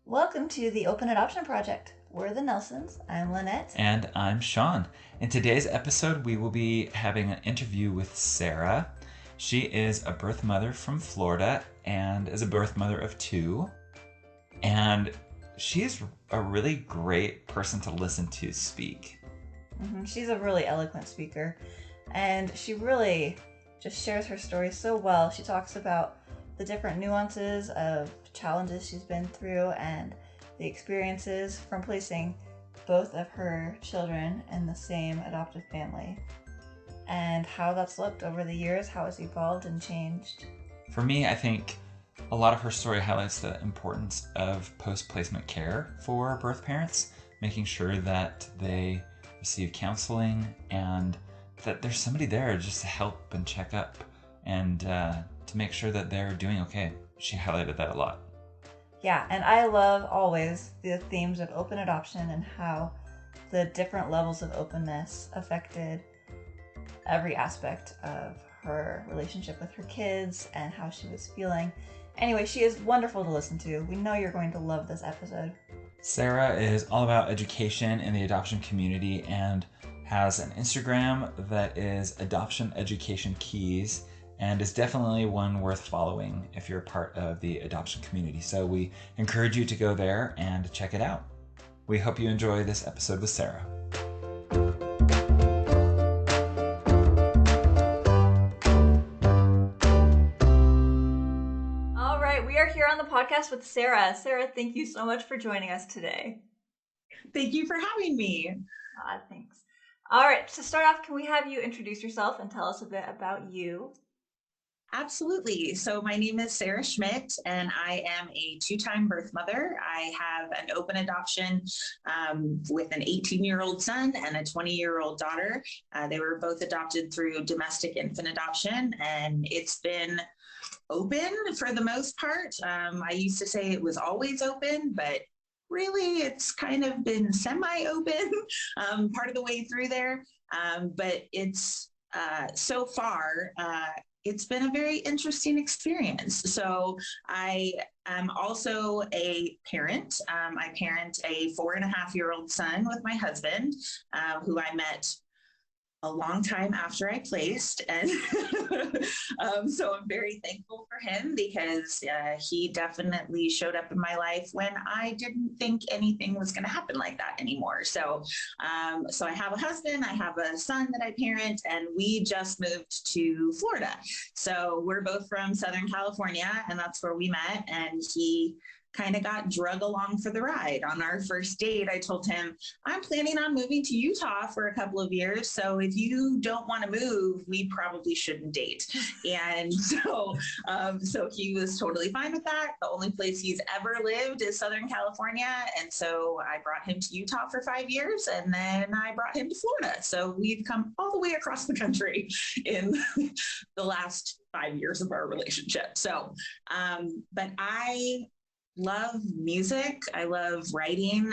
Welcome to the Open Adoption Project. We're the Nelsons. I'm Lynette. And I'm Sean. In today's episode, we will be having an interview with Sarah. She is a birth mother from Florida and is a birth mother of two. And she is a really great person to listen to speak. She's a really eloquent speaker, and she really just shares her story so well. She talks about the different nuances of challenges she's been through and the experiences from placing both of her children in the same adoptive family, and how that's looked over the years, how it's evolved and changed. For me, I think a lot of her story highlights the importance of post-placement care for birth parents, making sure that they receive counseling and that there's somebody there just to help and check up and to make sure that they're doing okay. She highlighted that a lot. Yeah, and I love always the themes of open adoption and how the different levels of openness affected every aspect of her relationship with her kids and how she was feeling. Anyway, she is wonderful to listen to. We know you're going to love this episode. Sarah is all about education in the adoption community and has an Instagram that is Adoption Education Keys and is definitely one worth following if you're a part of the adoption community. So we encourage you to go there and check it out. We hope you enjoy this episode with Sarah. All right, we are here on the podcast with Sarah. Sarah, thank you so much for joining us today. Thank you for having me. Thanks. All right, to start off, can we have you introduce yourself and tell us a bit about you? Absolutely. So my name is Sarah Schmidt, and I am a two-time birth mother. I have an open adoption with an 18-year-old son and a 20-year-old daughter. They were both adopted through domestic infant adoption, and it's been open for the most part. I used to say it was always open, but really it's kind of been semi-open part of the way through there. But it's so far, it's been a very interesting experience. So I am also a parent. I parent a 4.5-year-old son with my husband, who I met a long time after I placed. And so I'm very thankful for him because he definitely showed up in my life when I didn't think anything was going to happen like that anymore. So I have a husband, I have a son that I parent, and we just moved to Florida. So we're both from Southern California, and that's where we met. And he kind of got drug along for the ride. On our first date, I told him, I'm planning on moving to Utah for a couple of years. So if you don't want to move, we probably shouldn't date. And so he was totally fine with that. The only place he's ever lived is Southern California. And so I brought him to Utah for 5 years, and then I brought him to Florida. So we've come all the way across the country in the last 5 years of our relationship. So, but I love music. I love writing.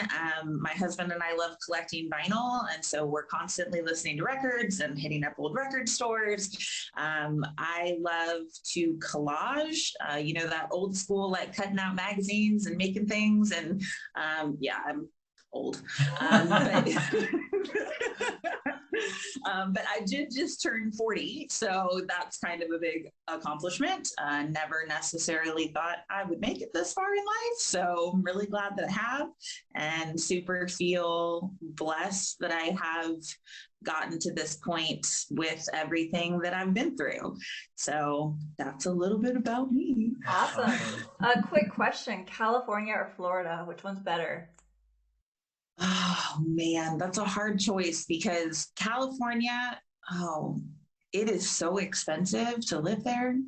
My husband and I love collecting vinyl. And so we're constantly listening to records and hitting up old record stores. I love to collage, that old school, like cutting out magazines and making things. And I'm old. But I did just turn 40, so that's kind of a big accomplishment. Never necessarily thought I would make it this far in life, so I'm really glad that I have, and super feel blessed that I have gotten to this point with everything that I've been through. So that's a little bit about me. Awesome. A quick question, California or Florida, which one's better? Oh man, that's a hard choice because California, it is so expensive to live there.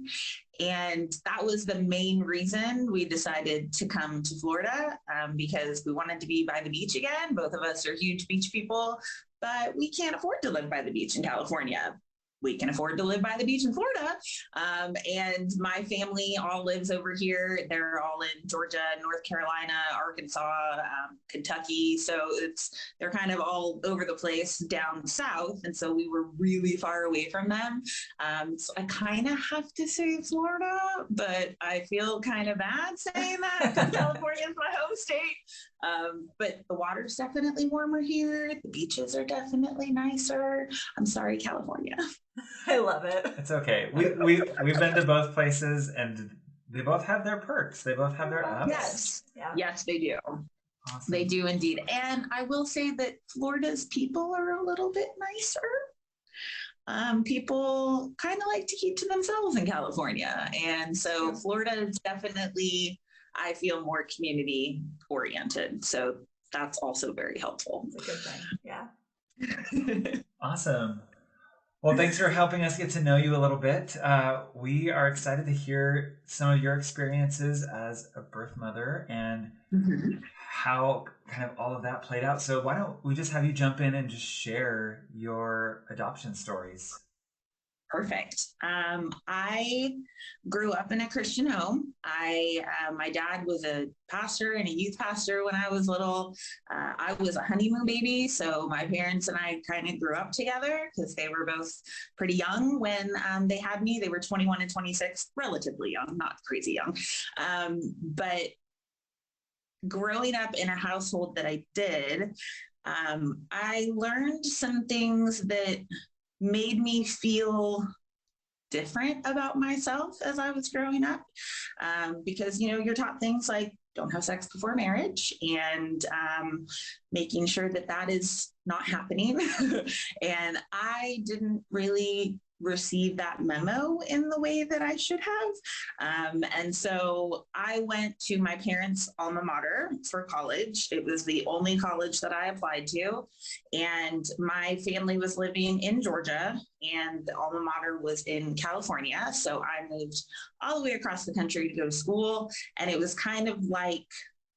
And that was the main reason we decided to come to Florida, because we wanted to be by the beach again. Both of us are huge beach people, but we can't afford to live by the beach in California. We can afford to live by the beach in Florida. And my family all lives over here. They're all in Georgia, North Carolina, Arkansas, Kentucky. So they're kind of all over the place down south. And so we were really far away from them. So I kind of have to say Florida, but I feel kind of bad saying that because California is my home state. But the water's definitely warmer here. The beaches are definitely nicer. I'm sorry, California. I love it. It's okay. We've been to both places, and they both have their perks. They both have their ups. Yes. Yeah. Yes, they do. Awesome. They do indeed. And I will say that Florida's people are a little bit nicer. People kind of like to keep to themselves in California. And so Florida is definitely, I feel, more community oriented. So that's also very helpful. It's a good thing. Yeah. Awesome. Well, thanks for helping us get to know you a little bit. We are excited to hear some of your experiences as a birth mother and how kind of all of that played out. So why don't we just have you jump in and just share your adoption stories? Perfect. I grew up in a Christian home. My dad was a pastor and a youth pastor when I was little. I was a honeymoon baby, so my parents and I kind of grew up together because they were both pretty young when they had me. They were 21 and 26, relatively young, not crazy young. But growing up in a household that I did, I learned some things that made me feel different about myself as I was growing up. Because, you're taught things like don't have sex before marriage and making sure that that is not happening. And I didn't really receive that memo in the way that I should have. And so I went to my parents' alma mater for college. It was the only college that I applied to. And my family was living in Georgia and the alma mater was in California. So I moved all the way across the country to go to school. And it was kind of like,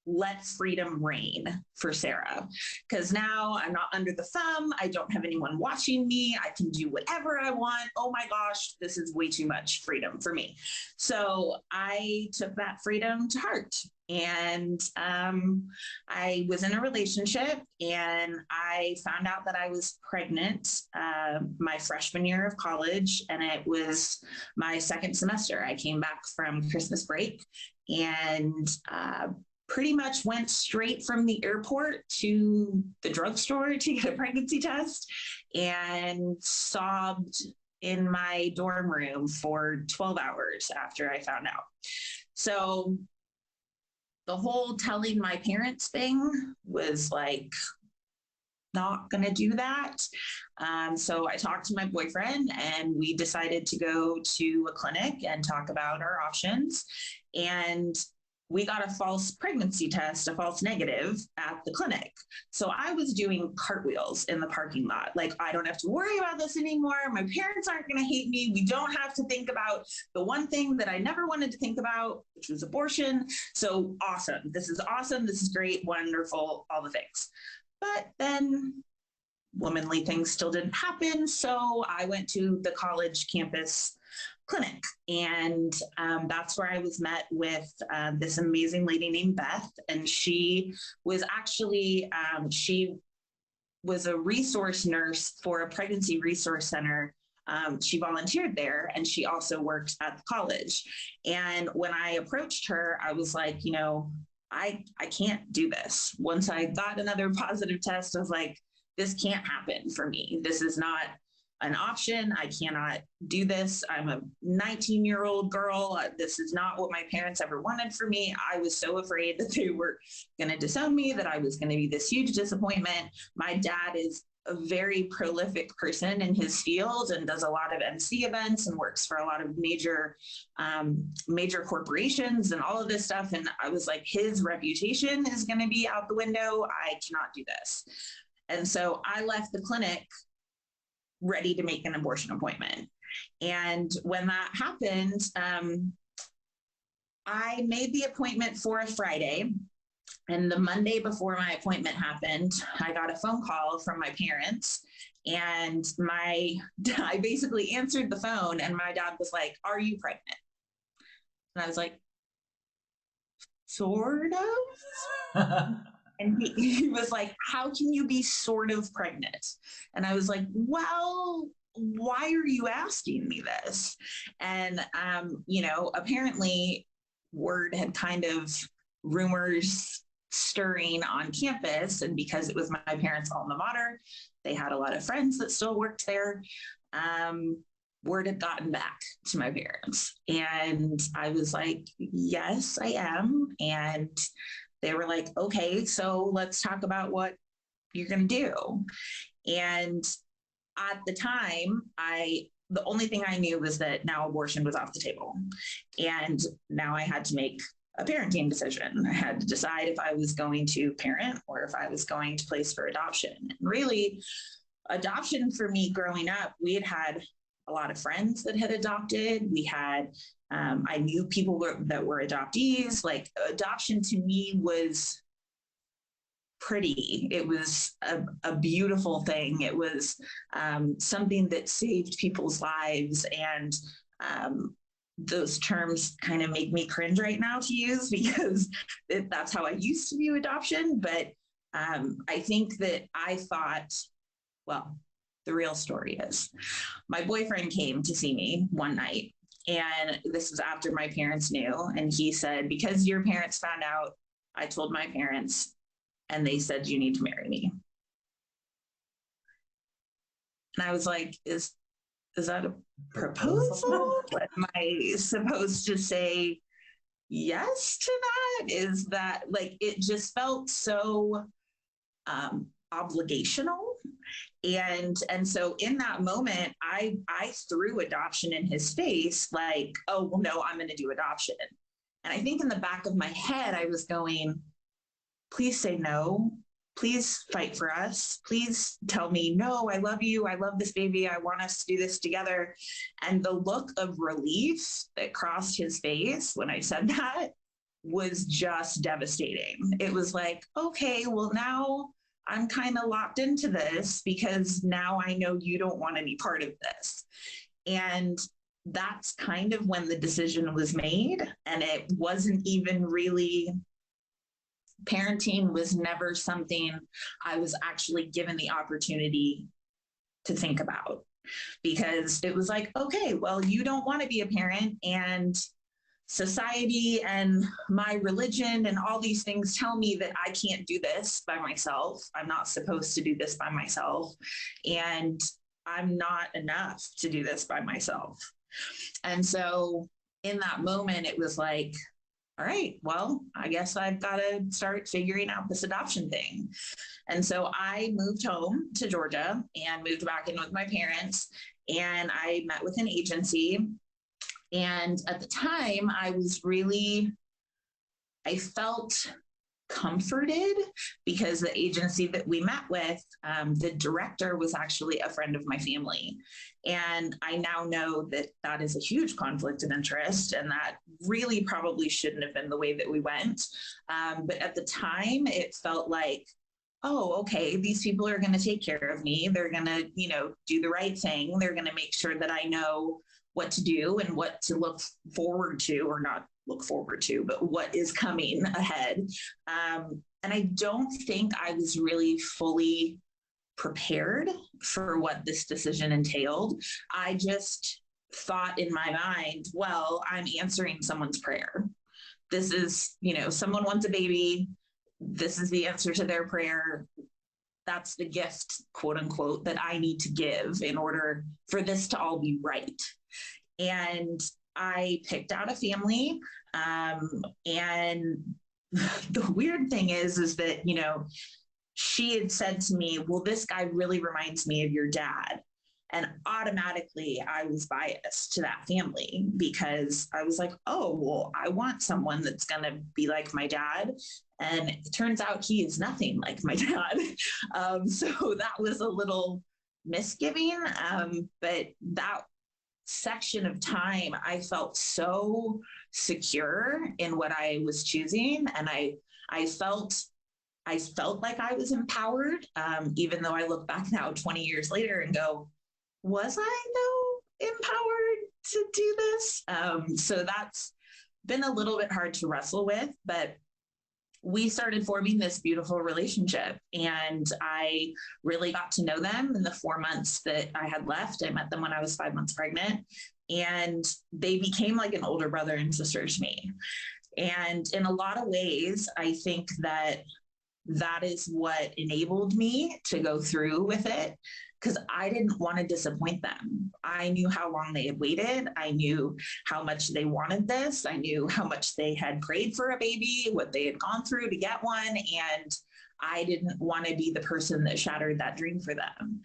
let freedom reign for Sarah. Because now I'm not under the thumb. I don't have anyone watching me. I can do whatever I want. Oh my gosh, this is way too much freedom for me. So I took that freedom to heart. And I was in a relationship and I found out that I was pregnant my freshman year of college. And it was my second semester. I came back from Christmas break and pretty much went straight from the airport to the drugstore to get a pregnancy test and sobbed in my dorm room for 12 hours after I found out. So the whole telling my parents thing was like, not going to do that. So I talked to my boyfriend and we decided to go to a clinic and talk about our options. And we got a false pregnancy test, a false negative at the clinic. So I was doing cartwheels in the parking lot. Like, I don't have to worry about this anymore. My parents aren't going to hate me. We don't have to think about the one thing that I never wanted to think about, which was abortion. So awesome. This is awesome. This is great, wonderful, all the things. But then womanly things still didn't happen. So I went to the college campus clinic. And that's where I was met with this amazing lady named Beth. And she was actually, she was a resource nurse for a pregnancy resource center. She volunteered there and she also worked at the college. And when I approached her, I was like, I can't do this. Once I got another positive test, I was like, this can't happen for me. This is not an option. I cannot do this. I'm a 19-year-old girl. This is not what my parents ever wanted for me. I was so afraid that they were going to disown me, that I was going to be this huge disappointment. My dad is a very prolific person in his field and does a lot of MC events and works for a lot of major corporations and all of this stuff. And I was like, his reputation is going to be out the window. I cannot do this. And so I left the clinic ready to make an abortion appointment. And when that happened, I made the appointment for a Friday. And the Monday before my appointment happened, I got a phone call from my parents. And I basically answered the phone and my dad was like, "Are you pregnant?" And I was like, "Sort of." And he was like, "How can you be sort of pregnant?" And I was like, "Well, why are you asking me this?" And, apparently word had kind of rumors stirring on campus. And because it was my parents' alma mater, they had a lot of friends that still worked there. Word had gotten back to my parents. And I was like, yes, I am. And they were like, okay, so let's talk about what you're going to do. And at the time, the only thing I knew was that now abortion was off the table. And now I had to make a parenting decision. I had to decide if I was going to parent or if I was going to place for adoption. And really, adoption for me growing up, we had a lot of friends that had adopted. We had, I knew people that were adoptees. Like, adoption to me was pretty. It was a beautiful thing. It was something that saved people's lives. And those terms kind of make me cringe right now to use, because that's how I used to view adoption. But I think that I thought, well, the real story is my boyfriend came to see me one night, and this was after my parents knew. And he said, because your parents found out, I told my parents, and they said, you need to marry me. And I was like, is that a proposal? Am I supposed to say yes to that? Is that, like, it just felt so obligational. And so in that moment, I threw adoption in his face, like, oh, well, no, I'm going to do adoption. And I think in the back of my head, I was going, please say no. Please fight for us. Please tell me, no, I love you. I love this baby. I want us to do this together. And the look of relief that crossed his face when I said that was just devastating. It was like, okay, well, now I'm kind of locked into this, because now I know you don't want any part of this. And that's kind of when the decision was made. And it wasn't even really, parenting was never something I was actually given the opportunity to think about, because it was like, okay, well, you don't want to be a parent, and society and my religion and all these things tell me that I can't do this by myself. I'm not supposed to do this by myself. And I'm not enough to do this by myself. And so in that moment, it was like, all right, well, I guess I've got to start figuring out this adoption thing. And so I moved home to Georgia and moved back in with my parents, and I met with an agency. And at the time, I felt comforted, because the agency that we met with, the director was actually a friend of my family. And I now know that that is a huge conflict of interest, and that really probably shouldn't have been the way that we went. But at the time, it felt like, oh, okay, these people are going to take care of me. They're going to, do the right thing. They're going to make sure that I know what to do and what to look forward to, or not look forward to, but what is coming ahead. And I don't think I was really fully prepared for what this decision entailed. I just thought in my mind, well, I'm answering someone's prayer. This is, someone wants a baby. This is the answer to their prayer. That's the gift, quote unquote, that I need to give in order for this to all be right. And I picked out a family. And the weird thing is that, she had said to me, well, this guy really reminds me of your dad. And automatically I was biased to that family, because I was like, oh, well, I want someone that's going to be like my dad. And it turns out he is nothing like my dad. So that was a little misgiving. But that section of time, I felt so secure in what I was choosing. And I felt like I was empowered, even though I look back now 20 years later and go, was I though empowered to do this? So that's been a little bit hard to wrestle with, but we started forming this beautiful relationship, and I really got to know them in the 4 months that I had left. I met them when I was 5 months pregnant, and they became like an older brother and sister to me. And in a lot of ways, I think that that is what enabled me to go through with it, because I didn't want to disappoint them. I knew how long they had waited. I knew how much they wanted this. I knew how much they had prayed for a baby, what they had gone through to get one. And I didn't want to be the person that shattered that dream for them.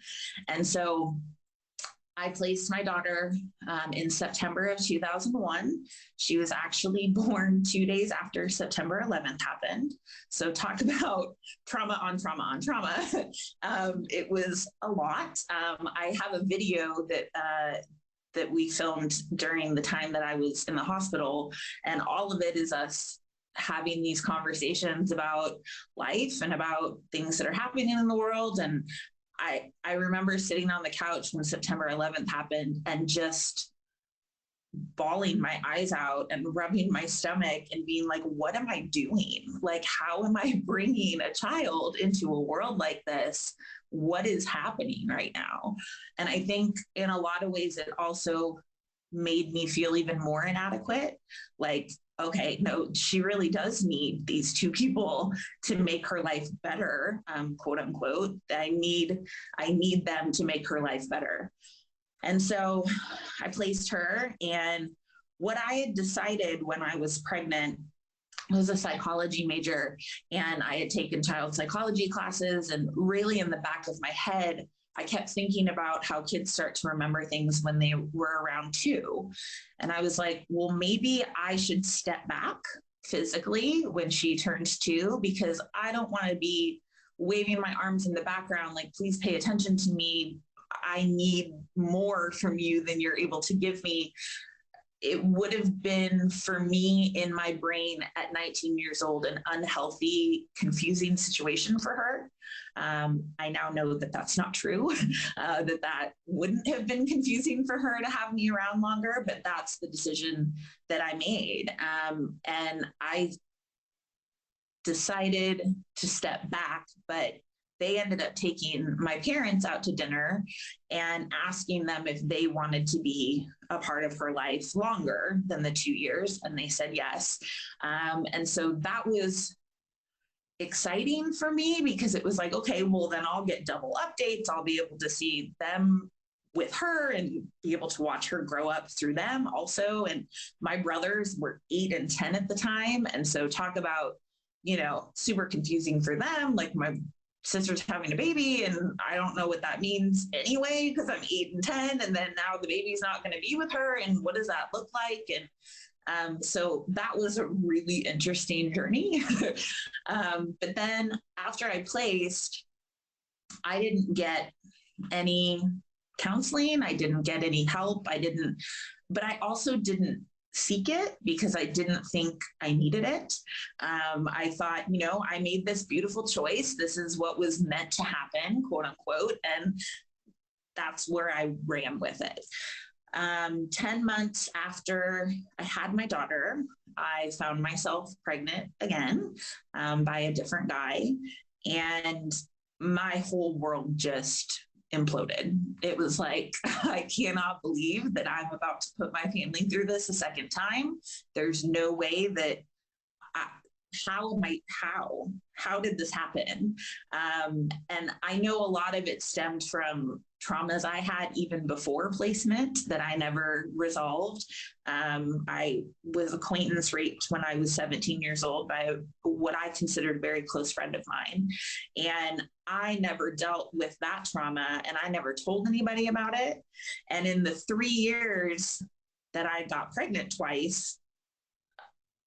And so I placed my daughter in September of 2001. She was actually born 2 days after September 11th happened. So talk about trauma on trauma on trauma. It was a lot. I have a video that we filmed during the time that I was in the hospital, and all of it is us having these conversations about life and about things that are happening in the world. And I remember sitting on the couch when September 11th happened and just bawling my eyes out and rubbing my stomach and being like, what am I doing? Like, how am I bringing a child into a world like this? What is happening right now? And I think in a lot of ways, it also made me feel even more inadequate. Like, okay, no, she really does need these two people to make her life better, quote unquote. I need them to make her life better. And so I placed her, and what I had decided when I was pregnant, I was a psychology major, and I had taken child psychology classes, and really in the back of my head, I kept thinking about how kids start to remember things when they were around 2. And I was like, well, maybe I should step back physically when she turns 2, because I don't want to be waving my arms in the background, like, please pay attention to me. I need more from you than you're able to give me. It would have been, for me in my brain at 19 years old, an unhealthy, confusing situation for her. I now know that that's not true, that wouldn't have been confusing for her to have me around longer, but that's the decision that I made. And I decided to step back, but they ended up taking my parents out to dinner and asking them if they wanted to be a part of her life longer than the 2 years. And they said yes. And so that was exciting for me, because it was like, okay, well, then I'll get double updates. I'll be able to see them with her and be able to watch her grow up through them also. And my brothers were 8 and 10 at the time. And so talk about, super confusing for them. Like, my sister's having a baby, and I don't know what that means anyway, because I'm 8 and 10, and then now the baby's not going to be with her, and what does that look like? And so that was a really interesting journey. But then after I placed, I didn't get any counseling. I didn't get any help. But I also didn't seek it, because I didn't think I needed it. I thought, I made this beautiful choice. This is what was meant to happen, quote unquote. And that's where I ran with it. 10 months after I had my daughter, I found myself pregnant again by a different guy. And my whole world just imploded. It was like, I cannot believe that I'm about to put my family through this a second time. There's no way that how did this happen? And I know a lot of it stemmed from traumas I had even before placement that I never resolved. I was acquaintance raped when I was 17 years old by what I considered a very close friend of mine. And I never dealt with that trauma, and I never told anybody about it. And in the 3 years that I got pregnant twice,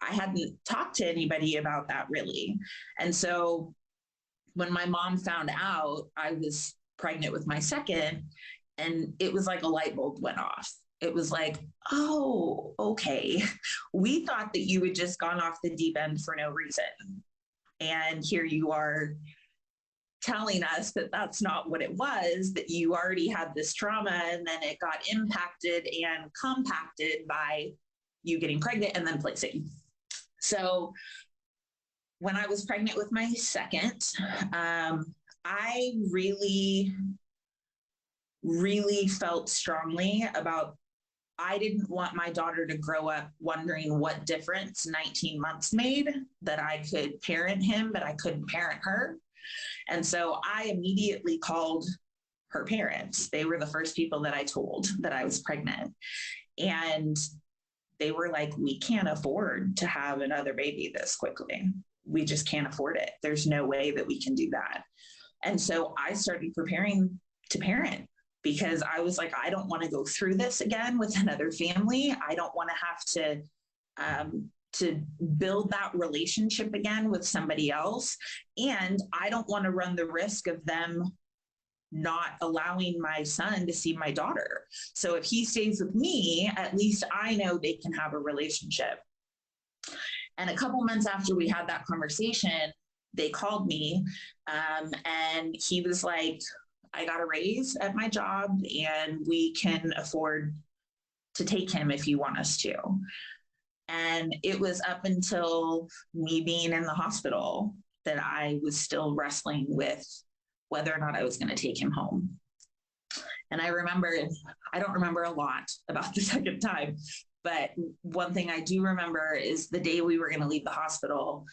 I hadn't talked to anybody about that really. And so when my mom found out I was pregnant with my second, and it was like a light bulb went off. It was like, oh, okay. We thought that you had just gone off the deep end for no reason. And here you are telling us that that's not what it was, that you already had this trauma, and then it got impacted and compacted by you getting pregnant and then placing. So when I was pregnant with my second, I really, really felt strongly about I didn't want my daughter to grow up wondering what difference 19 months made, that I could parent him, but I couldn't parent her. And so I immediately called her parents. They were the first people that I told that I was pregnant. And they were like, we can't afford to have another baby this quickly. We just can't afford it. There's no way that we can do that. And so I started preparing to parent, because I was like, I don't want to go through this again with another family. I don't want to have to build that relationship again with somebody else. And I don't want to run the risk of them not allowing my son to see my daughter. So if he stays with me, at least I know they can have a relationship. And a couple months after we had that conversation, they called me, and he was like, I got a raise at my job and we can afford to take him if you want us to. And it was up until me being in the hospital that I was still wrestling with whether or not I was going to take him home. And I don't remember a lot about the second time, but one thing I do remember is the day we were going to leave the hospital,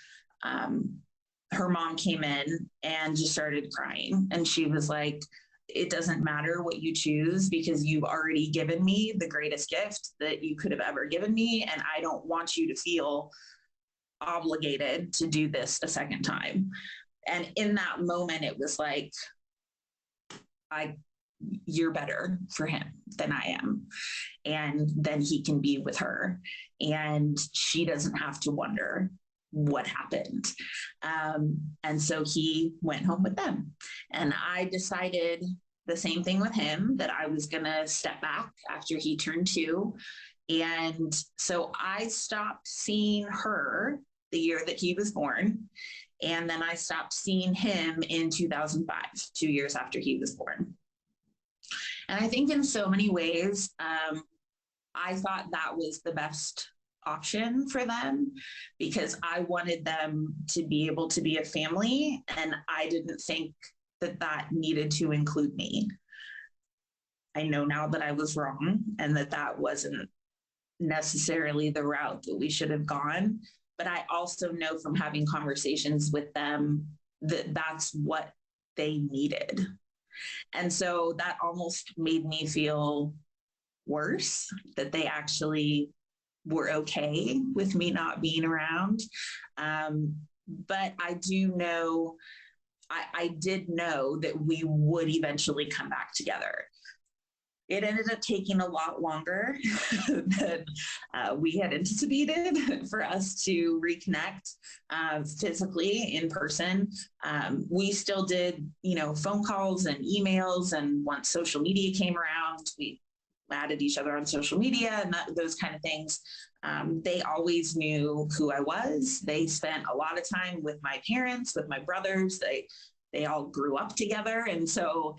her mom came in and just started crying. And she was like, it doesn't matter what you choose, because you've already given me the greatest gift that you could have ever given me. And I don't want you to feel obligated to do this a second time. And in that moment, it was like, you're better for him than I am. And then he can be with her. And she doesn't have to wonder what happened. And so he went home with them. And I decided the same thing with him, that I was going to step back after he turned 2. And so I stopped seeing her the year that he was born. And then I stopped seeing him in 2005, 2 years after he was born. And I think in so many ways, I thought that was the best option for them, because I wanted them to be able to be a family, and I didn't think that that needed to include me. I know now that I was wrong, and that wasn't necessarily the route that we should have gone. But I also know from having conversations with them that that's what they needed. And so that almost made me feel worse, that they actually were okay with me not being around. But I do know, I did know that we would eventually come back together. It ended up taking a lot longer than we had anticipated for us to reconnect physically in person. We still did, phone calls and emails. And once social media came around, we added each other on social media and those kind of things. They always knew who I was. They spent a lot of time with my parents, with my brothers. They all grew up together. And so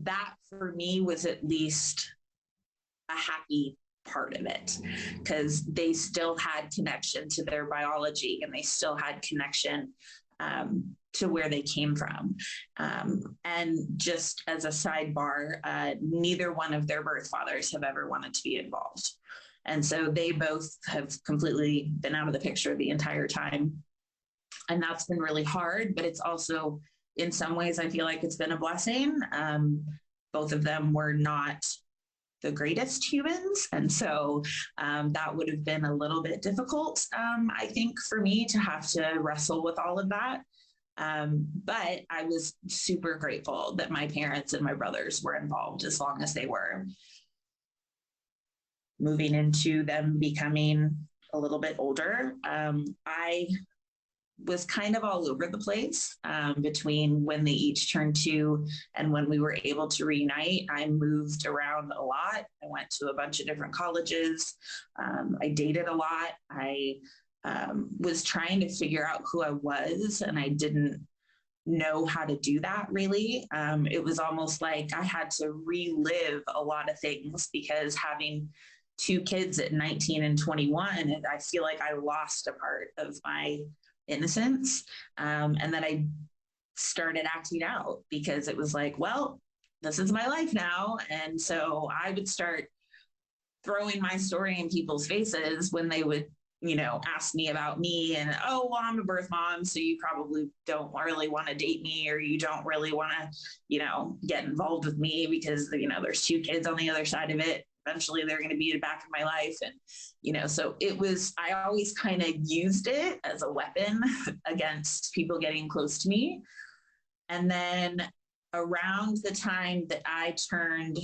that for me was at least a happy part of it, because they still had connection to their biology, and they still had connection to where they came from. And just as a sidebar, neither one of their birth fathers have ever wanted to be involved. And so they both have completely been out of the picture the entire time. And that's been really hard, but it's also, in some ways, I feel like it's been a blessing. Both of them were not the greatest humans. And so that would have been a little bit difficult, I think, for me to have to wrestle with all of that. But I was super grateful that my parents and my brothers were involved as long as they were. Moving into them becoming a little bit older, I was kind of all over the place between when they each turned 2 and when we were able to reunite. I moved around a lot. I went to a bunch of different colleges. I dated a lot. I was trying to figure out who I was, and I didn't know how to do that really. It was almost like I had to relive a lot of things, because having 2 kids at 19 and 21, I feel like I lost a part of my innocence. And then I started acting out, because it was like, well, this is my life now. And so I would start throwing my story in people's faces when they would, ask me about me and, oh, well, I'm a birth mom, so you probably don't really want to date me, or you don't really want to, get involved with me because, there's 2 kids on the other side of it. Eventually they're going to be back in my life. And, so I always kind of used it as a weapon against people getting close to me. And then around the time that I turned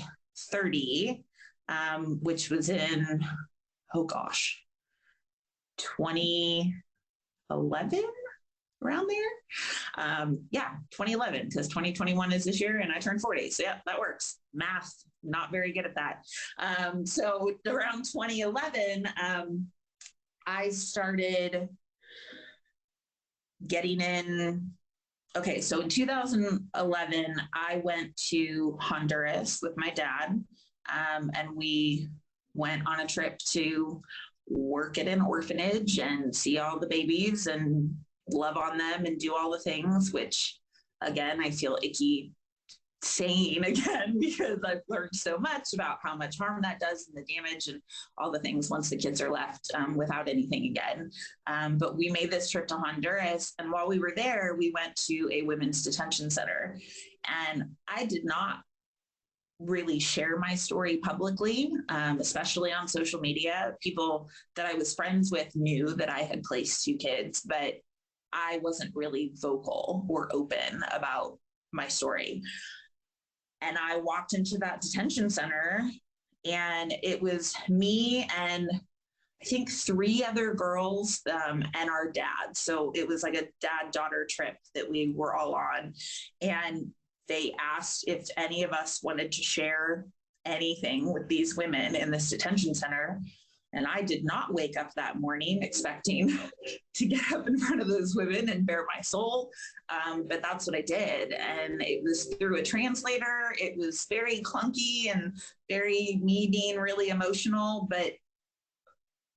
30, which was in, 2011, around there. 2011, because 2021 is this year and I turned 40. So yeah, that works. Math, not very good at that. So around 2011, I started getting in. Okay, so in 2011, I went to Honduras with my dad, and we went on a trip to work at an orphanage and see all the babies and love on them and do all the things, which again, I feel icky saying again, because I've learned so much about how much harm that does and the damage and all the things once the kids are left without anything again. But we made this trip to Honduras, and while we were there, we went to a women's detention center, and I did not really share my story publicly, especially on social media. People that I was friends with knew that I had placed 2 kids, but I wasn't really vocal or open about my story. And I walked into that detention center, and it was me and I think 3 other girls and our dad. So it was like a dad-daughter trip that we were all on. And they asked if any of us wanted to share anything with these women in this detention center. And I did not wake up that morning expecting to get up in front of those women and bare my soul. But that's what I did. And it was through a translator. It was very clunky and very me being really emotional, but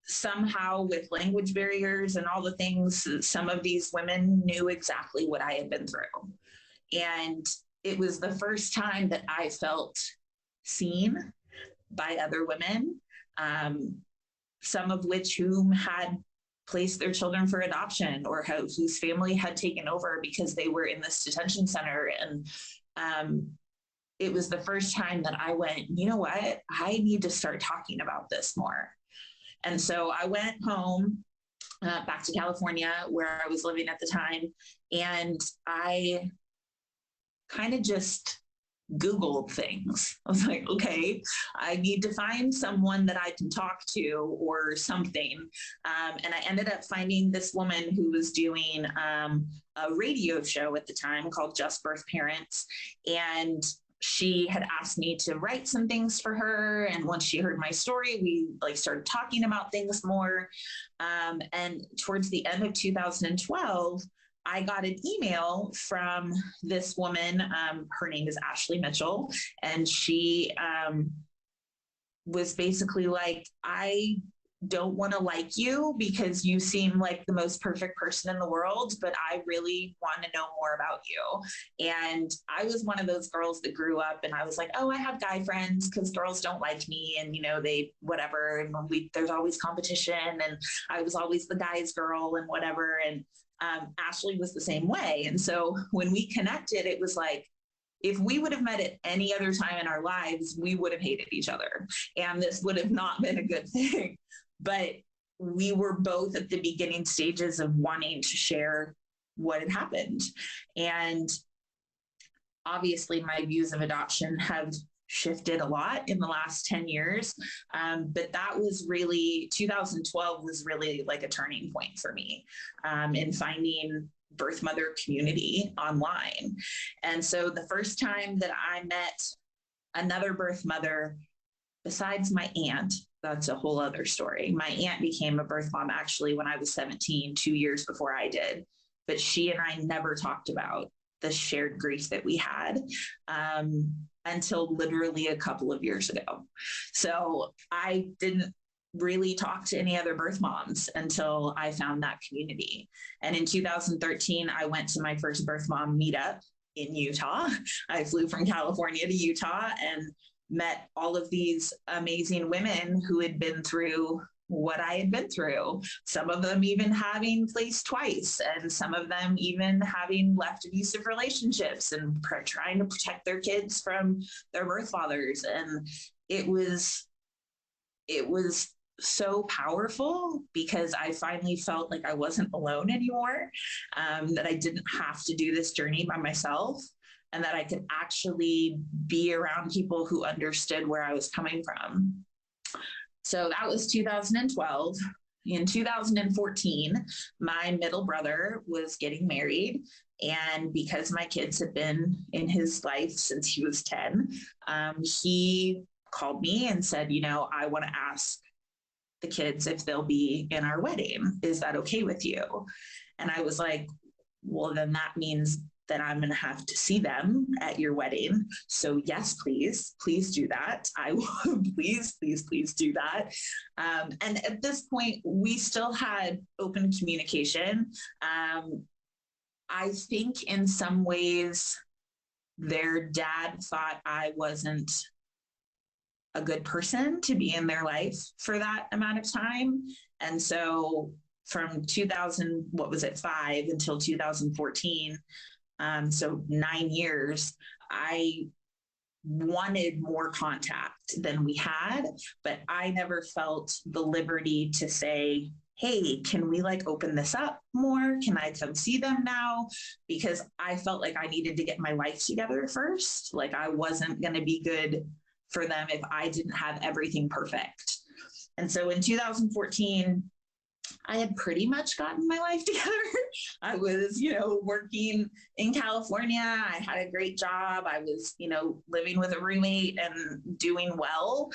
somehow with language barriers and all the things, some of these women knew exactly what I had been through. And it was the first time that I felt seen by other women, some of which whom had placed their children for adoption or whose family had taken over because they were in this detention center. And it was the first time that I went, you know what, I need to start talking about this more. And so I went home back to California, where I was living at the time, and I kind of just Googled things. I was like, okay, I need to find someone that I can talk to or something. And I ended up finding this woman who was doing a radio show at the time called Just Birth Parents. And she had asked me to write some things for her. And once she heard my story, we started talking about things more. And towards the end of 2012, I got an email from this woman. Her name is Ashley Mitchell. And she was basically like, I don't want to like you because you seem like the most perfect person in the world, but I really want to know more about you. And I was one of those girls that grew up and I was like, oh, I have guy friends because girls don't like me. And, they, whatever. And there's always competition. And I was always the guy's girl and whatever. And Ashley was the same way. And so when we connected, it was like, if we would have met at any other time in our lives, we would have hated each other. And this would have not been a good thing. But we were both at the beginning stages of wanting to share what had happened. And obviously my views of adoption have shifted a lot in the last 10 years. But that was really, 2012 was really like a turning point for me in finding birth mother community online. And so the first time that I met another birth mother besides my aunt, that's a whole other story. My aunt became a birth mom actually when I was 17, 2 years before I did. But she and I never talked about the shared grief that we had until literally a couple of years ago. So I didn't really talk to any other birth moms until I found that community. And in 2013, I went to my first birth mom meetup in Utah. I flew from California to Utah, and met all of these amazing women who had been through what I had been through, some of them even having placed twice, and some of them even having left abusive relationships and trying to protect their kids from their birth fathers. And it was so powerful because I finally felt like I wasn't alone anymore, that I didn't have to do this journey by myself, and that I could actually be around people who understood where I was coming from. So that was 2012. In 2014, my middle brother was getting married. And because my kids had been in his life since he was 10, he called me and said, I want to ask the kids if they'll be in our wedding. Is that okay with you? And I was like, well, then that means that I'm going to have to see them at your wedding. So yes, please do that. I will, please do that. And at this point, we still had open communication. I think in some ways, their dad thought I wasn't a good person to be in their life for that amount of time. And so from 5 until 2014, so 9 years, I wanted more contact than we had, but I never felt the liberty to say, hey, can we open this up more? Can I come see them now? Because I felt like I needed to get my life together first. Like I wasn't going to be good for them if I didn't have everything perfect. And so in 2014, I had pretty much gotten my life together. I was, working in California. I had a great job. I was, living with a roommate and doing well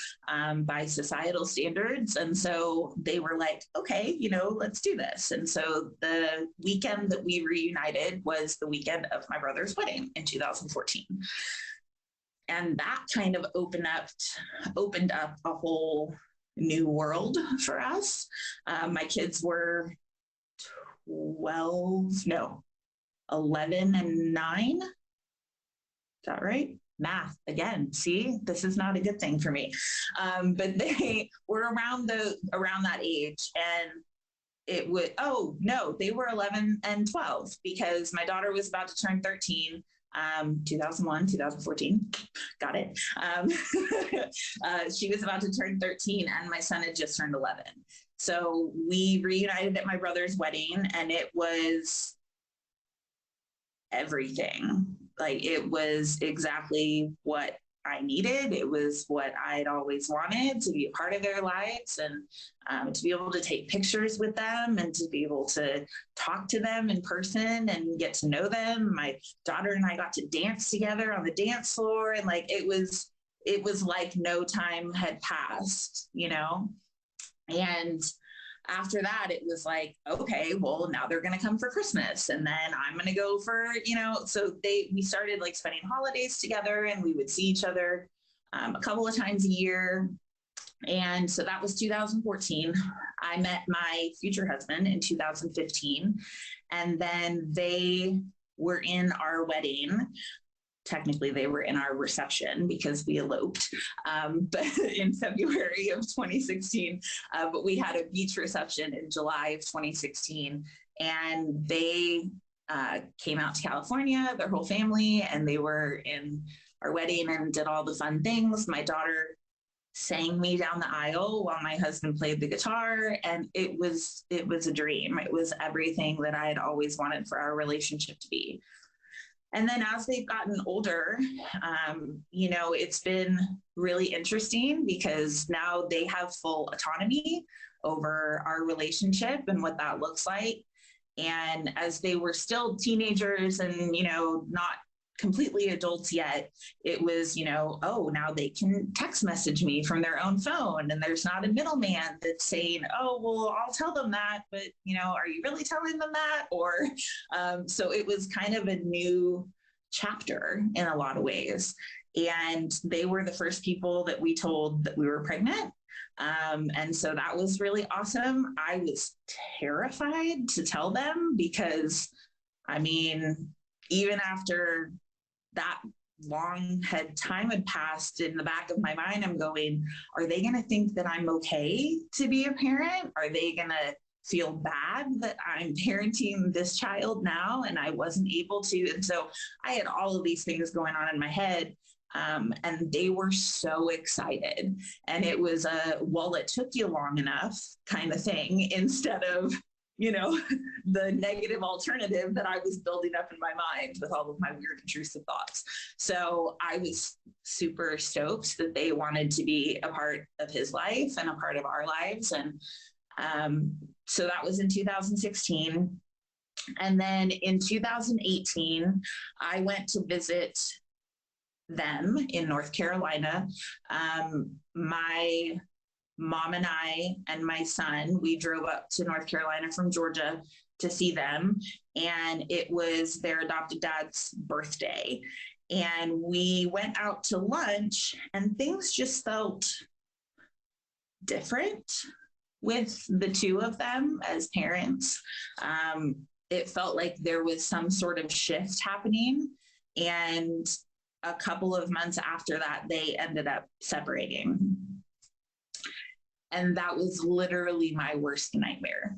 by societal standards. And so they were like, okay, let's do this. And so the weekend that we reunited was the weekend of my brother's wedding in 2014. And that kind of opened up a whole new world for us. My kids were 11 and 9. Is that right? Math again. See, this is not a good thing for me. But they were around that age, and it would. Oh no, they were 11 and 12 because my daughter was about to turn 13. 2001, 2014, got it. She was about to turn 13 and my son had just turned 11. So we reunited at my brother's wedding, and it was everything. It was exactly what I needed. It was what I'd always wanted, to be a part of their lives and to be able to take pictures with them and to be able to talk to them in person and get to know them. My daughter and I got to dance together on the dance floor, and it was like no time had passed, And after that, it was like, okay, well, now they're going to come for Christmas, and then I'm going to go for, so we started spending holidays together, and we would see each other a couple of times a year. And so that was 2014. I met my future husband in 2015, and then they were in our wedding. Technically, they were in our reception because we eloped, but in February of 2016. But we had a beach reception in July of 2016, and they came out to California, their whole family, and they were in our wedding and did all the fun things. My daughter sang me down the aisle while my husband played the guitar, and it was a dream. It was everything that I had always wanted for our relationship to be. And then as they've gotten older, it's been really interesting because now they have full autonomy over our relationship and what that looks like. And as they were still teenagers and, not completely adults yet, it was, oh, now they can text message me from their own phone, and there's not a middleman that's saying, oh, well, I'll tell them that, but, are you really telling them that? Or so it was kind of a new chapter in a lot of ways. And they were the first people that we told that we were pregnant. And so that was really awesome. I was terrified to tell them because, even after that time had passed, in the back of my mind, I'm going, are they going to think that I'm okay to be a parent? Are they going to feel bad that I'm parenting this child now and I wasn't able to? And so I had all of these things going on in my head. And they were so excited. And it was well, it took you long enough kind of thing, instead of, the negative alternative that I was building up in my mind with all of my weird intrusive thoughts. So I was super stoked that they wanted to be a part of his life and a part of our lives. And so that was in 2016. And then in 2018, I went to visit them in North Carolina. My mom and I and my son, we drove up to North Carolina from Georgia to see them. And it was their adopted dad's birthday. And we went out to lunch, and things just felt different with the two of them as parents. It felt like there was some sort of shift happening. And a couple of months after that, they ended up separating. And that was literally my worst nightmare.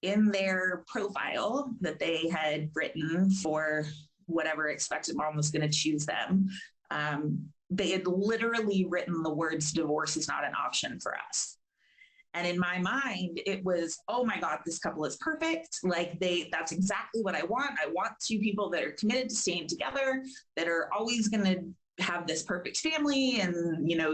In their profile that they had written for whatever expected mom was going to choose them, they had literally written the words, "Divorce is not an option for us." And in my mind, it was, oh my God, this couple is perfect. Like that's exactly what I want. I want two people that are committed to staying together, that are always going to have this perfect family and,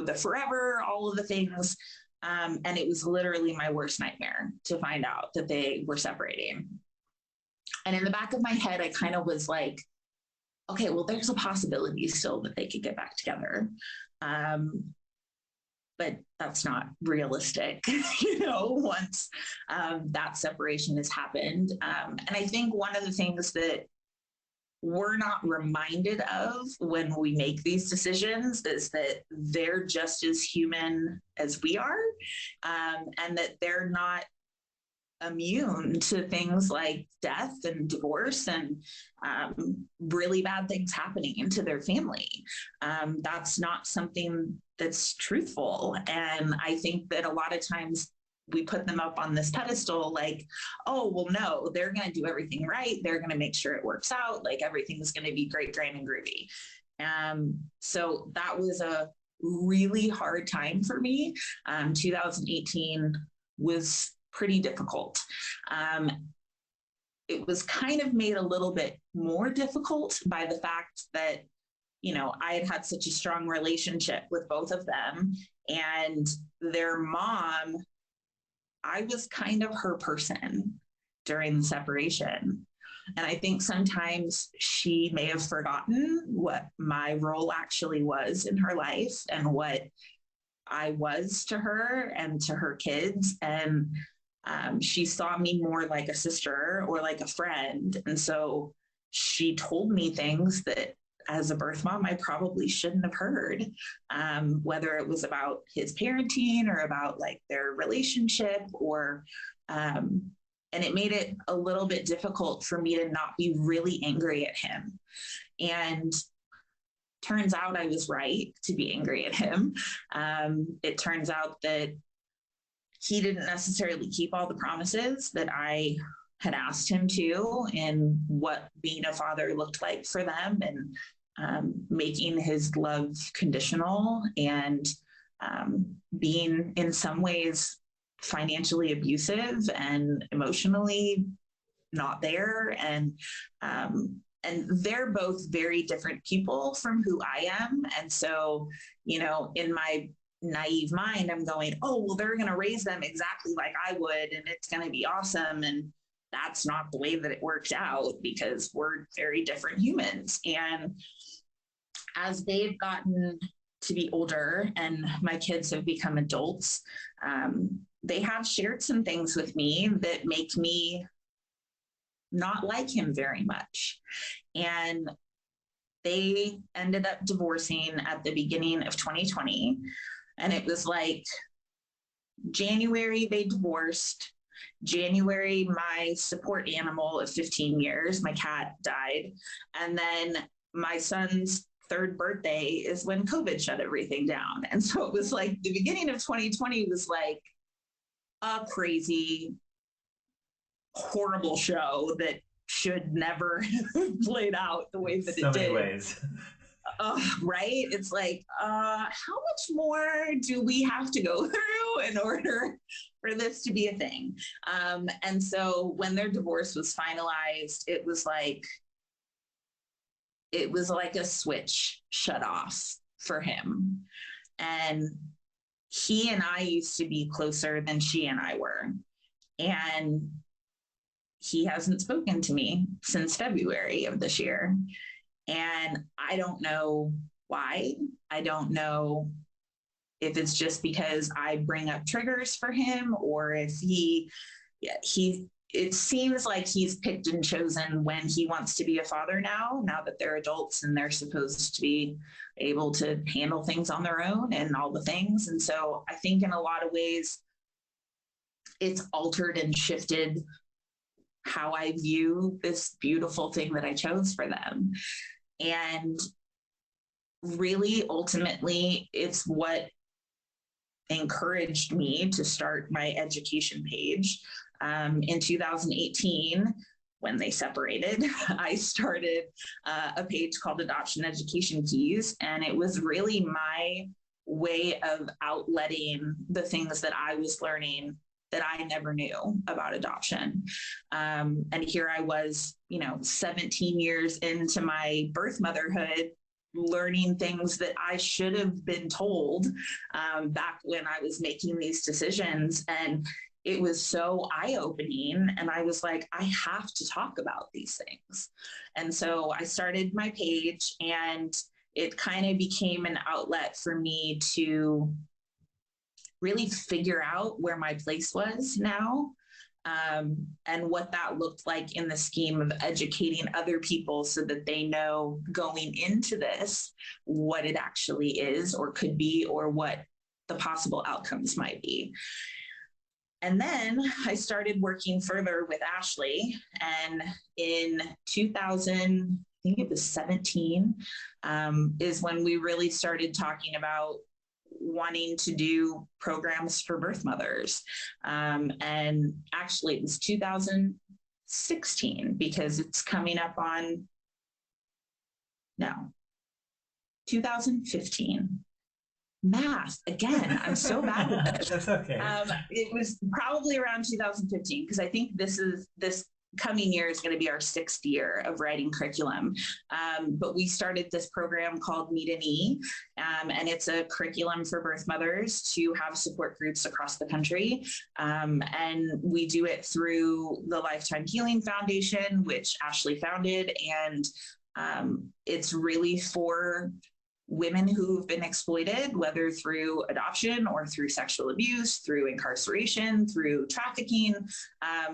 the forever, all of the things. And it was literally my worst nightmare to find out that they were separating. And in the back of my head, I kind of was like, okay, well, there's a possibility still that they could get back together. But that's not realistic, once that separation has happened. And I think one of the things that we're not reminded of when we make these decisions is that they're just as human as we are, and that they're not immune to things like death and divorce and really bad things happening to their family. That's not something that's truthful. And I think that a lot of times we put them up on this pedestal like, oh, well, no, they're going to do everything right. They're going to make sure it works out. Like everything's going to be great, grand, and groovy. So that was a really hard time for me. 2018 was pretty difficult. It was kind of made a little bit more difficult by the fact that, I had had such a strong relationship with both of them, and their mom, I was kind of her person during the separation. And I think sometimes she may have forgotten what my role actually was in her life and what I was to her and to her kids. And she saw me more like a sister or like a friend. And so she told me things that as a birth mom, I probably shouldn't have heard, whether it was about his parenting or about like their relationship and it made it a little bit difficult for me to not be really angry at him. And turns out I was right to be angry at him. It turns out that he didn't necessarily keep all the promises that I had asked him to in what being a father looked like for them, and making his love conditional, and being in some ways financially abusive and emotionally not there. And they're both very different people from who I am. And so, in my naive mind, I'm going, oh, well, they're going to raise them exactly like I would, and it's going to be awesome. And that's not the way that it worked out, because we're very different humans. And as they've gotten to be older and my kids have become adults, they have shared some things with me that make me not like him very much. And they ended up divorcing at the beginning of 2020. And it was like January, they divorced. January, my support animal of 15 years, my cat, died. And then my son's third birthday is when COVID shut everything down. And so it was like the beginning of 2020 was like a crazy, horrible show that should never have played out the way that it did. So many ways. Right? It's like, how much more do we have to go through in order for this to be a thing? And so when their divorce was finalized, it was like a switch shut off for him. And he and I used to be closer than she and I were. And he hasn't spoken to me since February of this year. And I don't know why. I don't know if it's just because I bring up triggers for him, or if it seems like he's picked and chosen when he wants to be a father now that they're adults and they're supposed to be able to handle things on their own and all the things. And so I think in a lot of ways, it's altered and shifted how I view this beautiful thing that I chose for them. And really, ultimately, it's what encouraged me to start my education page. In 2018, when they separated, I started a page called Adoption Education Keys. And it was really my way of outletting the things that I was learning that I never knew about adoption. And here I was, 17 years into my birth motherhood, learning things that I should have been told back when I was making these decisions. And it was so eye-opening. And I was like, I have to talk about these things. And so I started my page, and it kind of became an outlet for me to really figure out where my place was now, and what that looked like in the scheme of educating other people so that they know going into this what it actually is or could be, or what the possible outcomes might be. And then I started working further with Ashley, and in 2000, I think it was 17, is when we really started talking about wanting to do programs for birth mothers. And actually it was 2016, because it's coming up on, 2015. Math, again, I'm so bad with this. That's okay. It was probably around 2015, because I think this coming year is going to be our 6th year of writing curriculum. But we started this program called Meet an E, and it's a curriculum for birth mothers to have support groups across the country. And we do it through the Lifetime Healing Foundation, which Ashley founded. And it's really for women who've been exploited, whether through adoption or through sexual abuse, through incarceration, through trafficking.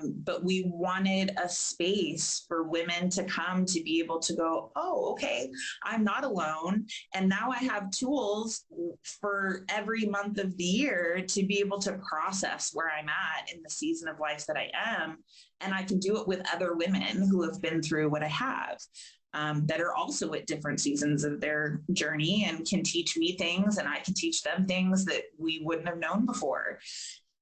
But we wanted a space for women to come to be able to go, oh, okay, I'm not alone. And now I have tools for every month of the year to be able to process where I'm at in the season of life that I am. And I can do it with other women who have been through what I have. That are also at different seasons of their journey and can teach me things, and I can teach them things that we wouldn't have known before.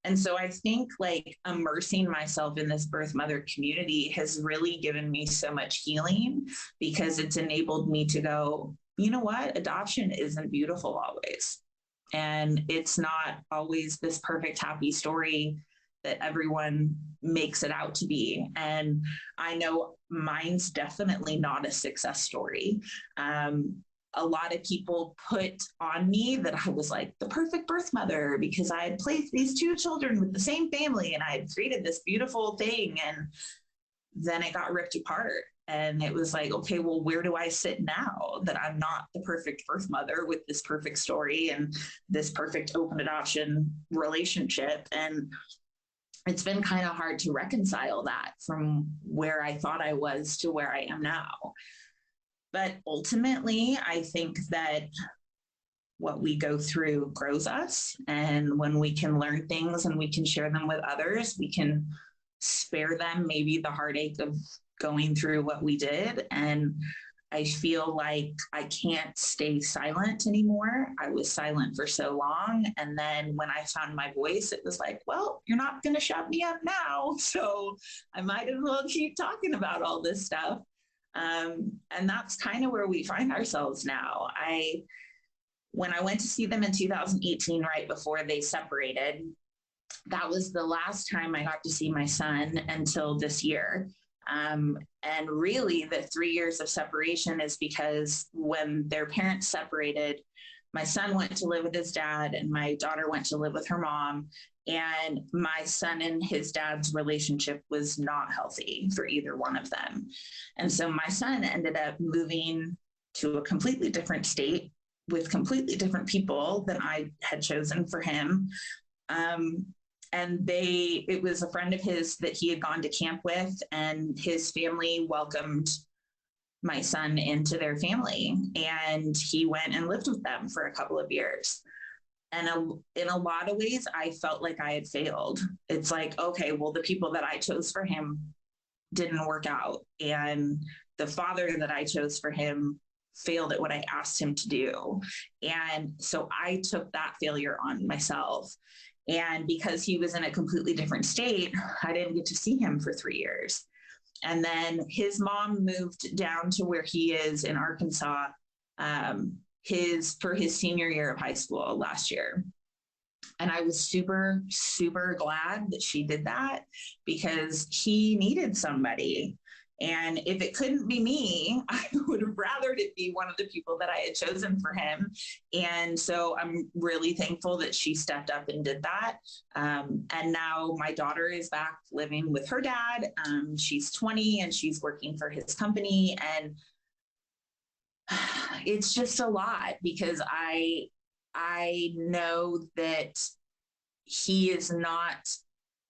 And so I think like immersing myself in this birth mother community has really given me so much healing, because it's enabled me to go, you know what? Adoption isn't beautiful always. And it's not always this perfect, happy story that everyone makes it out to be. And I know mine's definitely not a success story. A lot of people put on me that I was like the perfect birth mother because I had placed these 2 children with the same family and I had created this beautiful thing. And then it got ripped apart. And it was like, okay, well, where do I sit now that I'm not the perfect birth mother with this perfect story and this perfect open adoption relationship? And it's been kind of hard to reconcile that from where I thought I was to where I am now. But ultimately, I think that what we go through grows us. And when we can learn things and we can share them with others, we can spare them maybe the heartache of going through what we did. And I feel like I can't stay silent anymore. I was silent for so long. And then when I found my voice, it was like, well, you're not going to shut me up now. So I might as well keep talking about all this stuff. And that's kind of where we find ourselves now. When I went to see them in 2018, right before they separated, that was the last time I got to see my son until this year. And really, the 3 years of separation is because when their parents separated, my son went to live with his dad and my daughter went to live with her mom. And my son and his dad's relationship was not healthy for either one of them. And so my son ended up moving to a completely different state with completely different people than I had chosen for him. And it was a friend of his that he had gone to camp with, and his family welcomed my son into their family, and he went and lived with them for a couple of years. And in a lot of ways, I felt like I had failed. It's like, okay, well, the people that I chose for him didn't work out, and the father that I chose for him failed at what I asked him to do. And so I took that failure on myself. And because he was in a completely different state, I didn't get to see him for 3 years. And then his mom moved down to where he is in Arkansas for his senior year of high school last year. And I was super, super glad that she did that because he needed somebody. And if it couldn't be me, I would have rathered it be one of the people that I had chosen for him. And so I'm really thankful that she stepped up and did that. And now my daughter is back living with her dad. She's 20 and she's working for his company. And it's just a lot because I know that he is not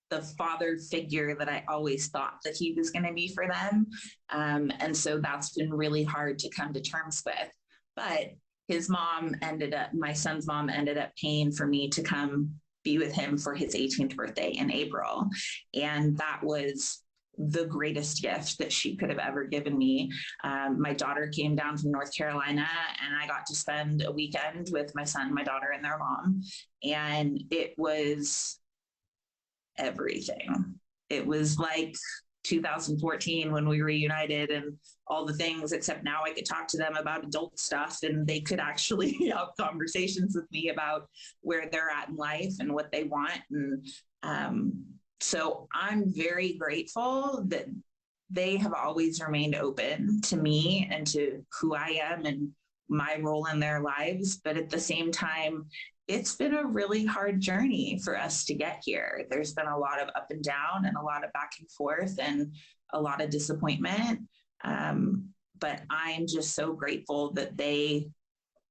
the father figure that I always thought that he was going to be for them. And so that's been really hard to come to terms with. But my son's mom ended up paying for me to come be with him for his 18th birthday in April. And that was the greatest gift that she could have ever given me. My daughter came down from North Carolina and I got to spend a weekend with my son, my daughter, and their mom. And it was everything. It was like 2014 when we reunited and all the things, except now I could talk to them about adult stuff and they could actually have conversations with me about where they're at in life and what they want. And so I'm very grateful that they have always remained open to me and to who I am and my role in their lives. But at the same time, it's been a really hard journey for us to get here. There's been a lot of up and down and a lot of back and forth and a lot of disappointment. But I'm just so grateful that they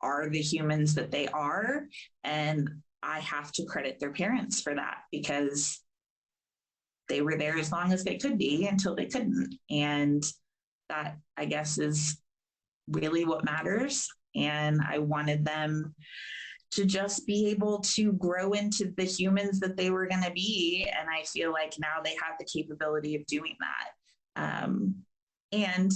are the humans that they are. And I have to credit their parents for that because they were there as long as they could be until they couldn't. And that, I guess, is really what matters. And I wanted them to just be able to grow into the humans that they were going to be. And I feel like now they have the capability of doing that. And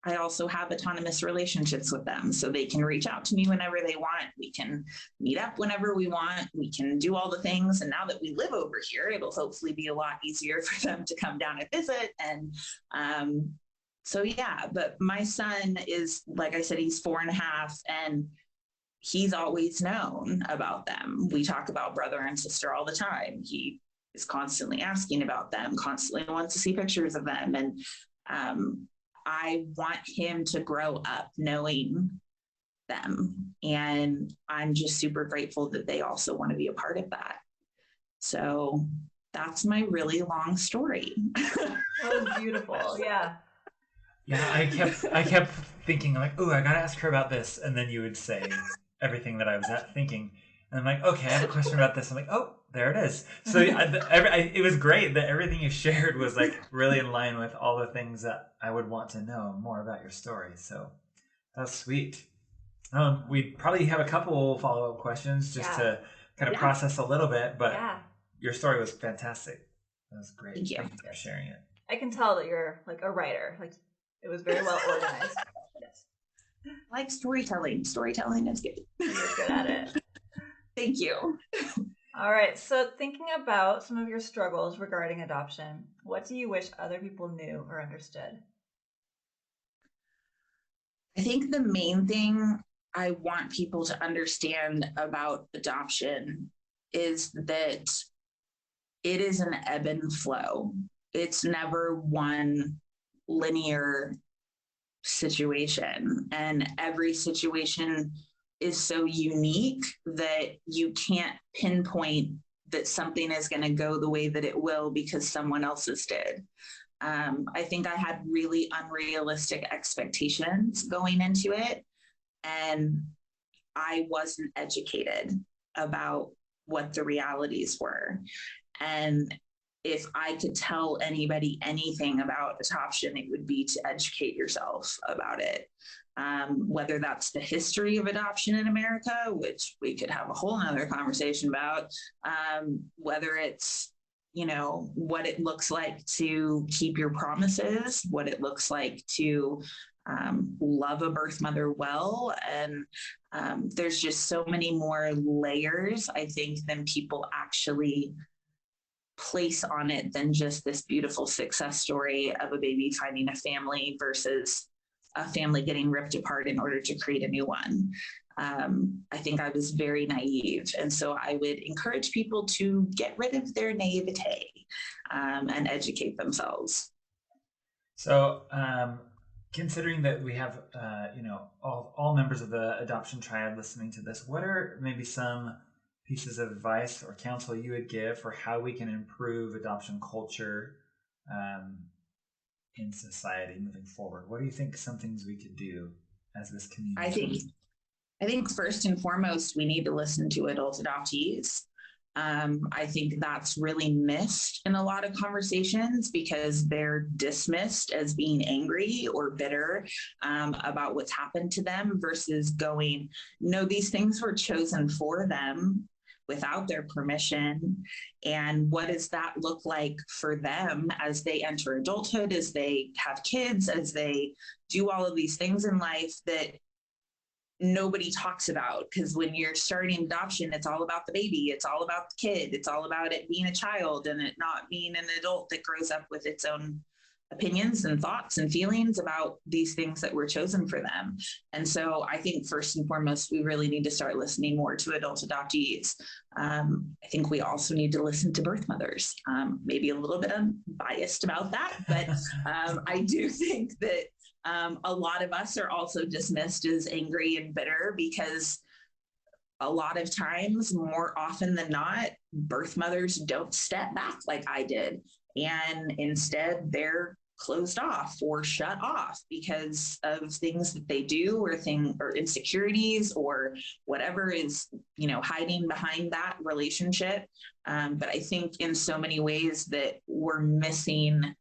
I also have autonomous relationships with them. So they can reach out to me whenever they want. We can meet up whenever we want. We can do all the things. And now that we live over here, it'll hopefully be a lot easier for them to come down and visit. And so, yeah, but my son is, like I said, he's 4.5 and he's always known about them. We talk about brother and sister all the time. He is constantly asking about them, constantly wants to see pictures of them. And I want him to grow up knowing them. And I'm just super grateful that they also want to be a part of that. So that's my really long story. That was beautiful. Yeah. Yeah, I kept thinking like, oh, I gotta ask her about this, and then you would say everything that I was thinking, and I'm like, okay, I have a question about this. I'm like, oh, there it is. So it was great that everything you shared was like really in line with all the things that I would want to know more about your story. So that's sweet. We'd probably have a couple follow-up questions just to kind of process a little bit, but your story was fantastic. That was great. Thank you for sharing it. I can tell that you're like a writer. Like it was very well organized. Yes. I like storytelling. Storytelling is good. You're good at it. Thank you. All right, so thinking about some of your struggles regarding adoption, what do you wish other people knew or understood? I think the main thing I want people to understand about adoption is that it is an ebb and flow. It's never one linear situation, and every situation is so unique that you can't pinpoint that something is going to go the way that it will because someone else's did. I think I had really unrealistic expectations going into it, and I wasn't educated about what the realities were. And if I could tell anybody anything about adoption, it would be to educate yourself about it. Whether that's the history of adoption in America, which we could have a whole nother conversation about, whether it's what it looks like to keep your promises, what it looks like to love a birth mother well. And there's just so many more layers, I think, than people actually place on it than just this beautiful success story of a baby finding a family versus a family getting ripped apart in order to create a new one. I think I was very naive. And so I would encourage people to get rid of their naivete and educate themselves. So, considering that we have, all members of the adoption triad listening to this, what are maybe some pieces of advice or counsel you would give for how we can improve adoption culture in society moving forward? What do you think some things we could do as this community? I think first and foremost, we need to listen to adult adoptees. I think that's really missed in a lot of conversations because they're dismissed as being angry or bitter about what's happened to them versus going, no, these things were chosen for them without their permission. And what does that look like for them as they enter adulthood, as they have kids, as they do all of these things in life that nobody talks about? Because when you're starting adoption, it's all about the baby, it's all about the kid, it's all about it being a child and it not being an adult that grows up with its own opinions and thoughts and feelings about these things that were chosen for them. And so I think first and foremost, we really need to start listening more to adult adoptees. I think we also need to listen to birth mothers. Maybe a little bit unbiased about that, but I do think that a lot of us are also dismissed as angry and bitter because a lot of times, more often than not, birth mothers don't step back like I did. And instead, they're closed off or shut off because of things that they do or insecurities or whatever is, hiding behind that relationship. But I think in so many ways that we're missing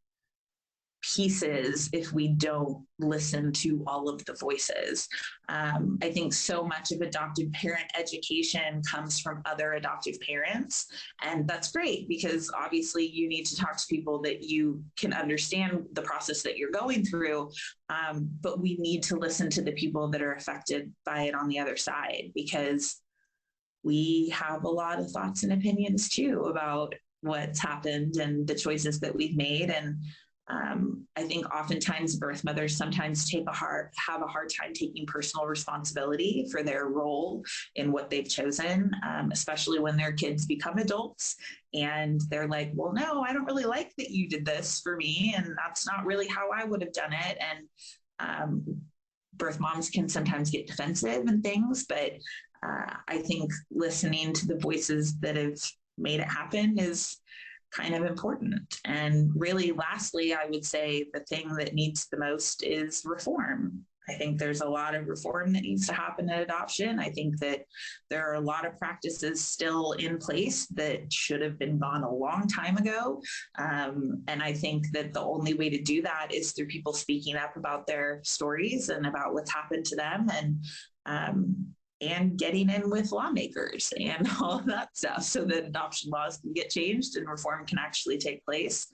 pieces if we don't listen to all of the voices. I think so much of adoptive parent education comes from other adoptive parents, and that's great because obviously you need to talk to people that you can understand the process that you're going through, but we need to listen to the people that are affected by it on the other side because we have a lot of thoughts and opinions too about what's happened and the choices that we've made. And I think oftentimes birth mothers sometimes have a hard time taking personal responsibility for their role in what they've chosen, especially when their kids become adults and they're like, well, no, I don't really like that you did this for me. And that's not really how I would have done it. And birth moms can sometimes get defensive and things, but I think listening to the voices that have made it happen is kind of important. And really, lastly, I would say the thing that needs the most is reform. I think there's a lot of reform that needs to happen in adoption. I think that there are a lot of practices still in place that should have been gone a long time ago. And I think that the only way to do that is through people speaking up about their stories and about what's happened to them, and getting in with lawmakers and all of that stuff so that adoption laws can get changed and reform can actually take place.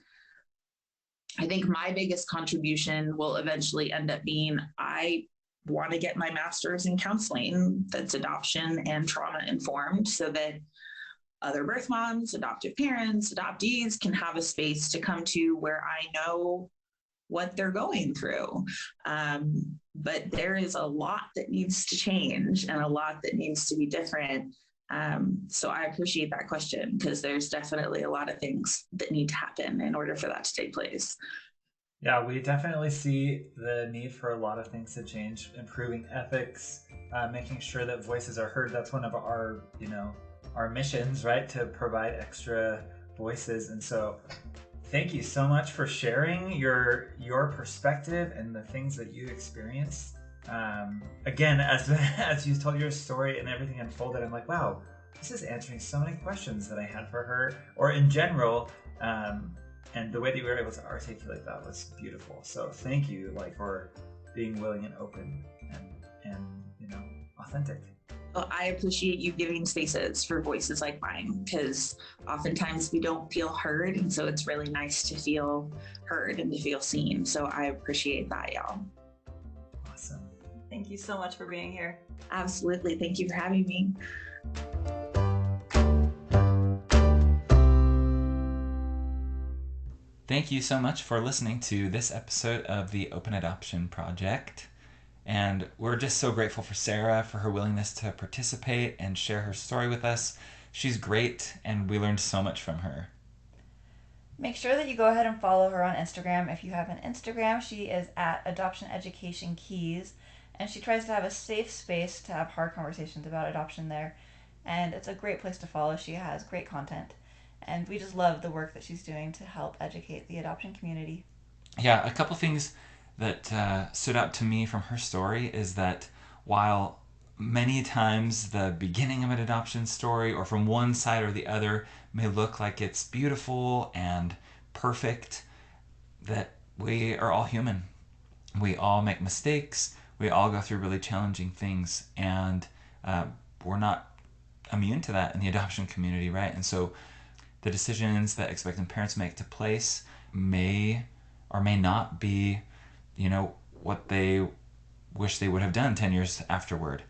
I think my biggest contribution will eventually end up being I want to get my master's in counseling that's adoption and trauma informed so that other birth moms, adoptive parents, adoptees can have a space to come to where I know what they're going through. But there is a lot that needs to change and a lot that needs to be different. So I appreciate that question, because there's definitely a lot of things that need to happen in order for that to take place. Yeah, we definitely see the need for a lot of things to change, improving ethics, making sure that voices are heard. That's one of our, our missions, right? To provide extra voices. And so thank you so much for sharing your perspective and the things that you experienced. Again, as you told your story and everything unfolded, I'm like, wow, this is answering so many questions that I had for her, or in general. And the way that you were able to articulate that was beautiful. So thank you, for being willing and open and authentic. Well, I appreciate you giving spaces for voices like mine, because oftentimes we don't feel heard. And so it's really nice to feel heard and to feel seen. So I appreciate that, y'all. Awesome. Thank you so much for being here. Absolutely. Thank you for having me. Thank you so much for listening to this episode of the Open Adoption Project. And we're just so grateful for Sarah for her willingness to participate and share her story with us. She's great, and we learned so much from her. Make sure that you go ahead and follow her on Instagram. If you have an Instagram, she is at Adoption Education Keys, and she tries to have a safe space to have hard conversations about adoption there. And it's a great place to follow. She has great content. And we just love the work that she's doing to help educate the adoption community. Yeah, a couple things that stood out to me from her story is that while many times the beginning of an adoption story, or from one side or the other, may look like it's beautiful and perfect, that we are all human. We all make mistakes. We all go through really challenging things, and we're not immune to that in the adoption community, right? And so the decisions that expectant parents make to place may or may not be, what they wish they would have done 10 years afterward.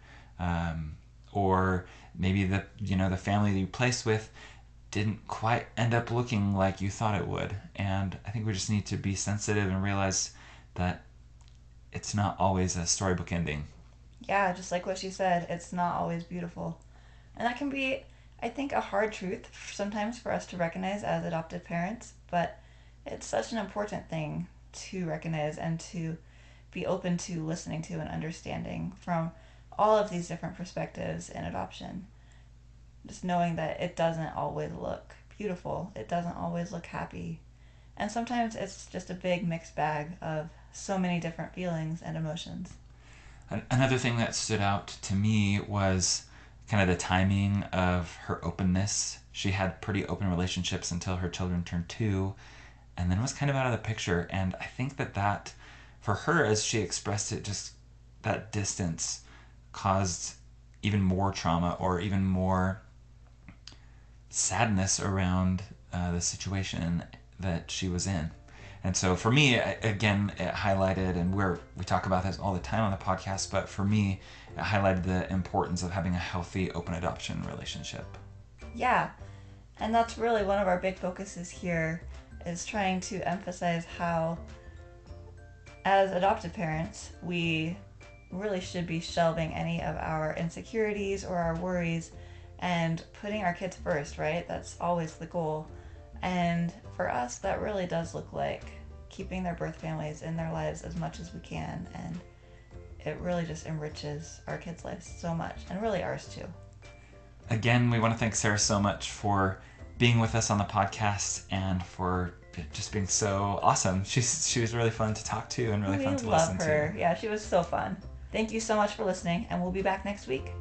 Or maybe the family that you placed with didn't quite end up looking like you thought it would. And I think we just need to be sensitive and realize that it's not always a storybook ending. Yeah, just like what she said, it's not always beautiful. And that can be, I think, a hard truth sometimes for us to recognize as adopted parents, but it's such an important thing to recognize and to be open to listening to and understanding from all of these different perspectives in adoption. Just knowing that it doesn't always look beautiful, it doesn't always look happy, and sometimes it's just a big mixed bag of so many different feelings and emotions. Another thing that stood out to me was kind of the timing of her openness. She had pretty open relationships until her children turned 2, and then was kind of out of the picture. And I think that for her, as she expressed it, just that distance caused even more trauma or even more sadness around the situation that she was in. And so for me, again, it highlighted, and we talk about this all the time on the podcast, but for me, it highlighted the importance of having a healthy open adoption relationship. Yeah, and that's really one of our big focuses here, is trying to emphasize how, as adopted parents, we really should be shelving any of our insecurities or our worries and putting our kids first, right? That's always the goal. And for us, that really does look like keeping their birth families in their lives as much as we can. And it really just enriches our kids' lives so much, and really ours too. Again, we want to thank Sarah so much for being with us on the podcast and for just being so awesome. She was really fun to talk to and really fun to listen to. We love her. Yeah, she was so fun. Thank you so much for listening, and we'll be back next week.